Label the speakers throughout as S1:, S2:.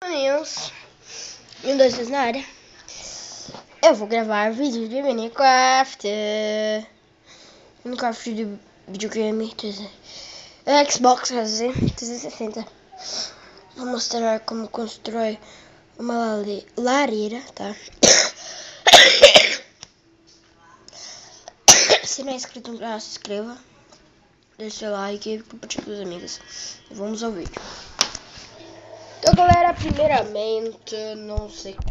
S1: Amigos, 1, 2, 3 na área. Eu vou gravar vídeo de Minecraft. Minecraft de videogame Xbox 360. Vou mostrar como constrói uma lareira, tá? Se não é inscrito no canal, se inscreva. Deixe seu like e compartilhe com os amigos. E vamos ao vídeo. Então, galera, primeiramente, não sei. Fica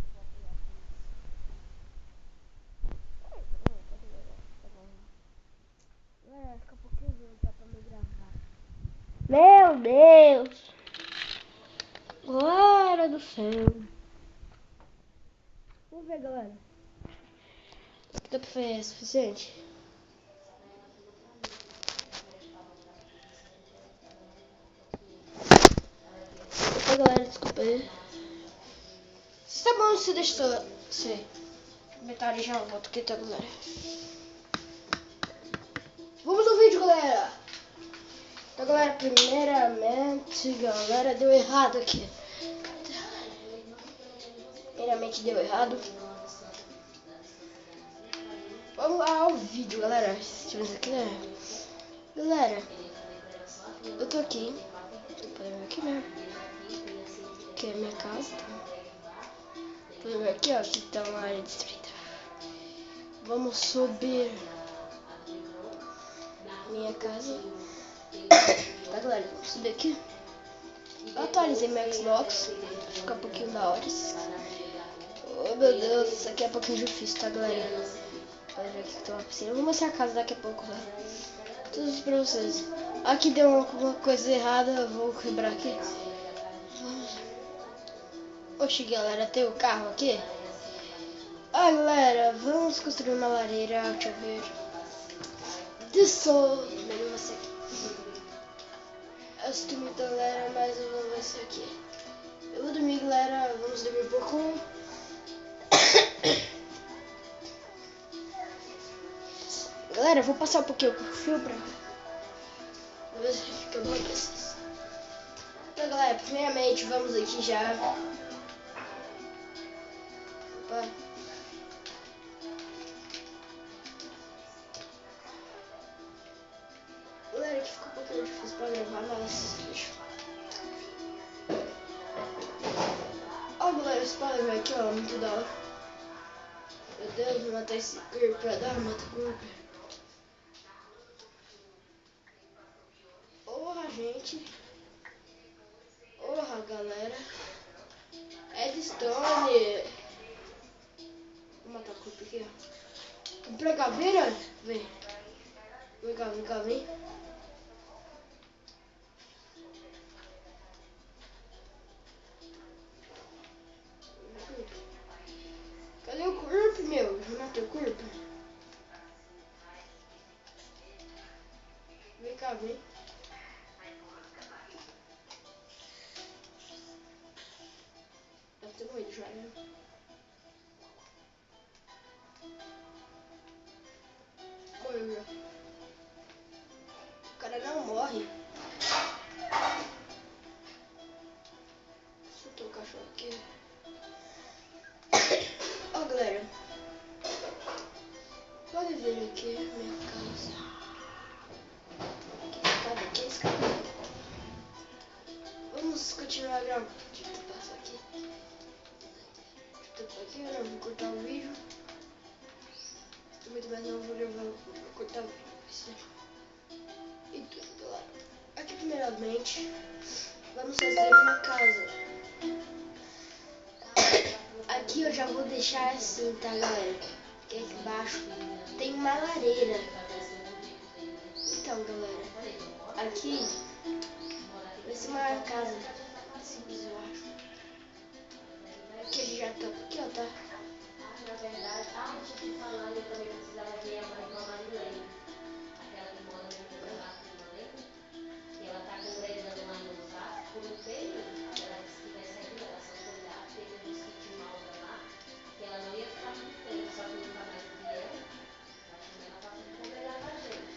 S1: um pouquinho dá pra me gravar. Meu Deus! Glória do céu! Vamos ver, galera. O que dá pra fazer é suficiente? Opa, galera, desculpa aí. Se tá bom, você deixa você comentário já volto aqui, tá, galera? Vamos ao vídeo, galera! Então, galera, primeiramente, galera, deu errado aqui. Primeiramente deu errado. Vamos lá ao vídeo, galera. Estivemos aqui, né? Galera, eu tô aqui. Tô podendo ver aqui mesmo. Que é a minha casa. Podendo ver aqui, ó, que tá uma área de estreita. Vamos subir minha casa. Tá, galera? Vamos subir aqui. Eu atualizei meu Xbox. Vai ficar um pouquinho da hora. Oh, meu Deus, isso aqui é um pouquinho difícil, tá, galera? Olha ver aqui que tem uma piscina. Eu vou mostrar a casa daqui a pouco, tá? Tudo isso pra vocês. Aqui deu alguma coisa errada, eu vou quebrar aqui. Oxi, galera, tem o carro aqui. Ah, galera, vamos construir uma lareira. Deixa eu ver. De sol. Melhor você aqui. Eu estou muito, galera, mas eu vou ver isso aqui. Eu vou dormir, galera. Vamos dormir um pouco. Galera, eu vou passar um pouquinho com o fio pra ver se fica bom pra vocês. Então, galera, primeiramente vamos aqui já. Opa. Galera, aqui ficou um pouquinho difícil pra gravar, mas deixa eu... Ó, galera, esse padrão aqui, ó, muito da hora. Meu Deus, vou matar esse creeper pra dar, mata o creeper. Porra, gente. Porra, galera. Edstone. Vou matar o creeper aqui, ó. Vem pra cá, vem, né? Vem. Vem cá, vem cá, vem. Cadê o corpo, meu? Eu matei o corpo. Vem cá, vem. Deve ter morrido já, né? Morreu já. O cara não morre. Soltou o cachorro aqui. Ó, galera. Pode ver aqui a minha casa. Aqui, escada. Vamos continuar gravando. Deixa eu passar aqui. Eu vou cortar o vídeo. Muito mais não vou levar. Vou cortar o vídeo. E tudo, galera. Aqui, primeiramente, vamos fazer uma casa. Aqui eu já vou deixar assim, tá, galera? Aqui embaixo tem uma lareira. Então, galera, aqui vai ser uma casa simples, eu acho. Aqui a gente já tá aqui, ó, tá? Na verdade, antes de falar, eu também precisava ver a Marilene. Aquela que mora no internato, não lembra? E ela tá congregando lá no Osasco, por um período. Ela disse que vai sair da relação com ela, teve um disco mal lá, que ela não ia ficar muito tempo, só que nunca mais vieram. Mas também ela tá congregando com a gente.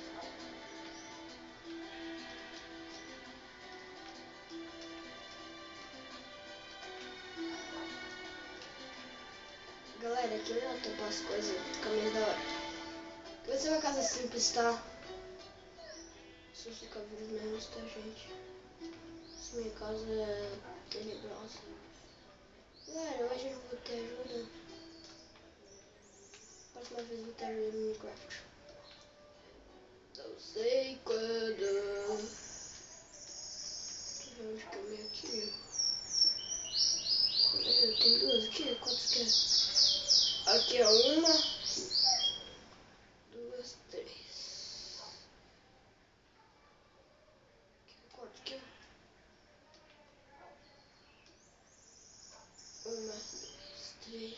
S1: Galera, aqui eu já topo as coisas, fica meio da hora. Vai ser uma casa simples, tá? Só fica vendo menos, tá, gente? Essa minha casa é tenebrosa. Galera, hoje eu não vou ter ajuda. Próxima vez eu vou ter ajuda no Minecraft. Não sei quando. Deixa eu ver onde que eu meio aqui. Tem duas aqui? Quantas que é? Aqui é uma, duas, três. Quantas que é? Uma, duas, três.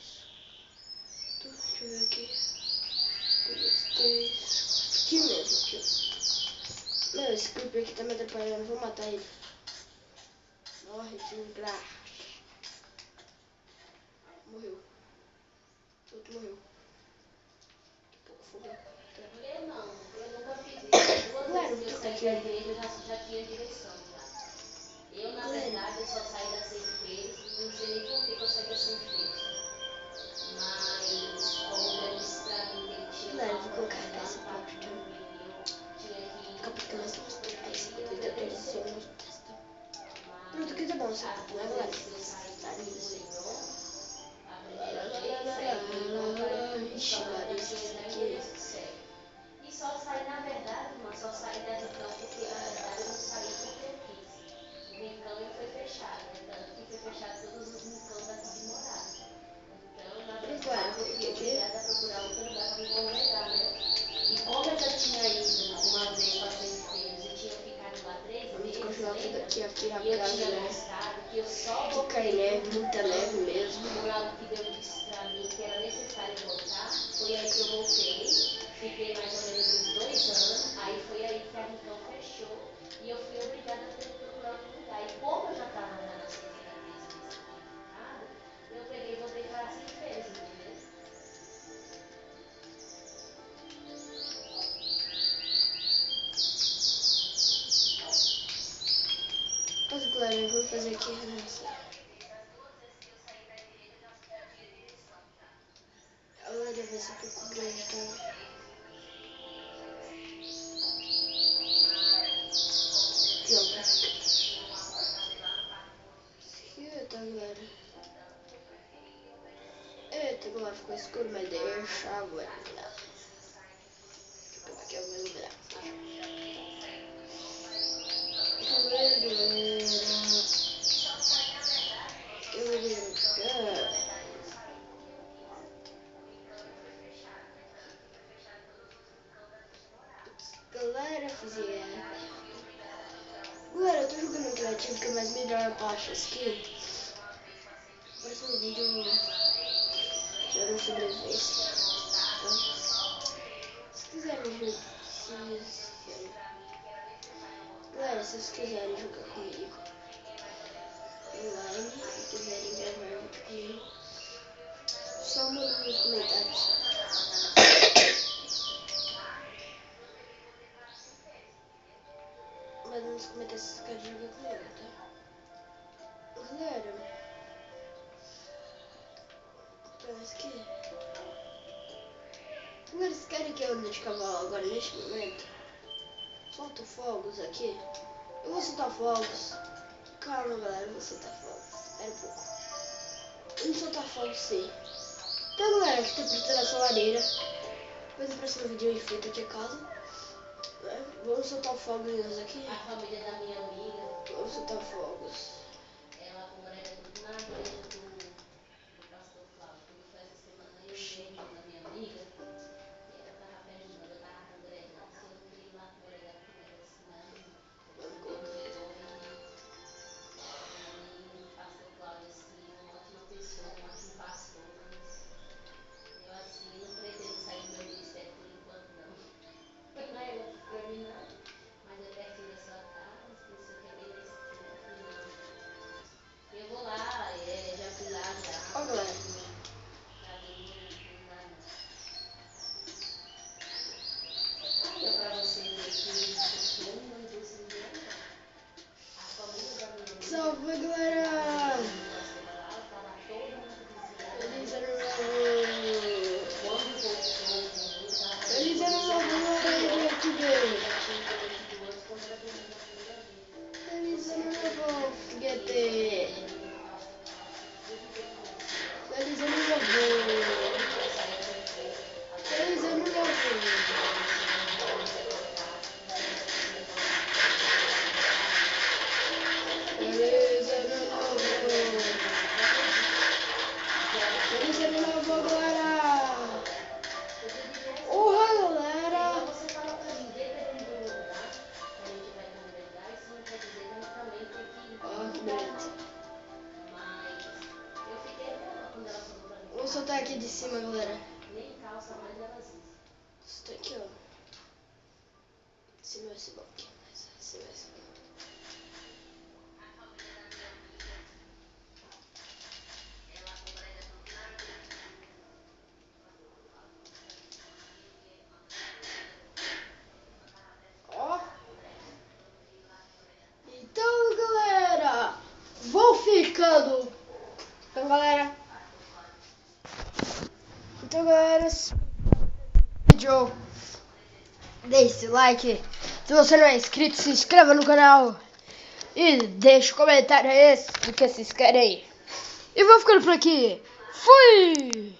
S1: Deixa eu ver aqui. Duas, três. Aqui mesmo, aqui. Meu, esse creeper aqui tá me atrapalhando. Vou matar ele. Morre, desgraça. Morreu. O outro morreu. Daqui a pouco fogou.
S2: Eu não, eu nunca fiz isso. Duas
S1: Claro,
S2: vezes que eu
S1: tu tá
S2: saí
S1: aqui.
S2: da igreja, eu já tinha direção já. Eu, na verdade, eu só saí das 100 feiras, não sei nem por que eu saí das 100 feiras. Mas, como o Deus disse pra mim que ele tinha
S1: Claro,
S2: uma
S1: vou colocar
S2: oportunidade
S1: esse
S2: para
S1: pote
S2: mim,
S1: também.
S2: eu tinha que
S1: Fica porque mais mostrar esse
S2: eu
S1: pote da atualização
S2: obedecer.
S1: nos testa. Pronto, aqui tá bom esse pote, né, galera? Tá lindo.
S2: A primeira vez, aí foi então pra
S1: Ixi,
S2: então,
S1: Maria,
S2: eu
S1: isso
S2: tinha
S1: aqui.
S2: Deus que segue. E só saí, na verdade, irmã, só saí da Rincão porque, na verdade, eu não saí porque eu quis. O Rincão ele foi fechado, né? Tanto que foi fechado todos os Rincão daqui de Morada. Então, na verdade, eu fui obrigada a procurar outro lugar para me congregar, né? E como eu já tinha ido uma vez para 100 feiras e tinha ficado lá 3
S1: Vamos
S2: meses,
S1: continuar tudo
S2: lembra?
S1: aqui, aqui
S2: E eu
S1: rapaz,
S2: tinha
S1: né?
S2: gostado que eu só
S1: Que cai
S2: voltei
S1: neve, muita neve mesmo.
S2: por algo que Deus disse para mim que era necessário voltar. Foi aí que eu voltei, fiquei mais ou menos uns 2 anos, aí foi aí que a Rincão fechou e eu fui obrigada a ter que procurar outro lugar. E como eu já estava já na terceira vez que eu tinha ficado, eu peguei e voltei para as 100 feiras, entendeu?
S1: Mas, galera, eu vou fazer aqui a nossa. Agora vai ser um pouco grande, tá? Pronto. Eita, galera. Eita, agora ficou escuro, mas deixa eu ver. Deixa eu pegar aqui o meu braço. Galera. Galera, fizemos. Galera, eu tô jogando criativo, que é mais melhor pra achar skin. Próximo vídeo jogo sobrevivência. Tá? Se quiserem jogar. Galera, se vocês quiserem jogar comigo online e quiserem gravar vídeo comigo, só manda nos comentários. Manda nos comentários se vocês querem jogar comigo, tá? Galera, parece que. Galera, vocês querem que eu ande de cavalo agora neste momento? Solta fogos aqui. Eu vou soltar fogos. Calma, galera, eu vou soltar fogos. Espera um pouco. Vamos soltar fogos, sim. Então, galera, aqui tá preparando a sua lareira. Depois no próximo vídeo eu enfeito aqui a casa. Né? Vamos soltar fogos aqui.
S2: A família da minha amiga,
S1: Vamos soltar fogos.
S2: ela congrega tudo na igreja do pastor Cláudio. Quando foi essa semana eu dei o nome da minha amiga e ela estava perguntando, eu estava congregando, se eu não queria ir lá congregar comigo. Eu disse, não, você perguntou e o pastor Cláudio, assim, uma ótima pessoa, um ótimo pastor, mas eu, assim, não pretendo sair do meu ministério por enquanto, não. Não é outro para mim, não, mas é pertinho da sua casa, não sei o que, é bem na esquina. Eu falei, não.
S1: soltar aqui de cima, galera.
S2: Nem calça mais elas usam.
S1: Isso tá aqui, ó. De cima vai ser bom aqui. De cima vai ser bom. Ó. Então, galera, vou ficando. Então, galera, esse vídeo, deixe o like. Se você não é inscrito, se inscreva no canal. E deixe um comentário aí do que vocês querem. E vou ficando por aqui. Fui!